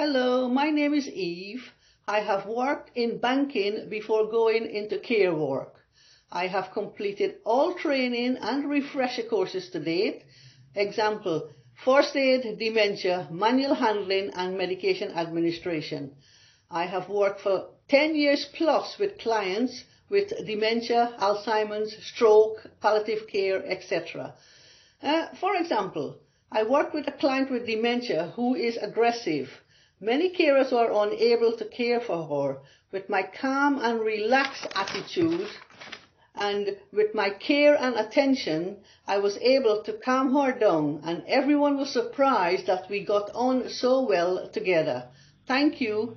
Hello, my name is Eve. I have worked in banking before going into care work. I have completed all training and refresher courses to date. Example, first aid, dementia, manual handling and medication administration. I have worked for 10 years plus with clients with dementia, Alzheimer's, stroke, palliative care, etc. For example, I work with a client with dementia who is aggressive. Many carers are unable to care for her. With my calm and relaxed attitude and with my care and attention, I was able to calm her down, and everyone was surprised that we got on so well together. Thank you.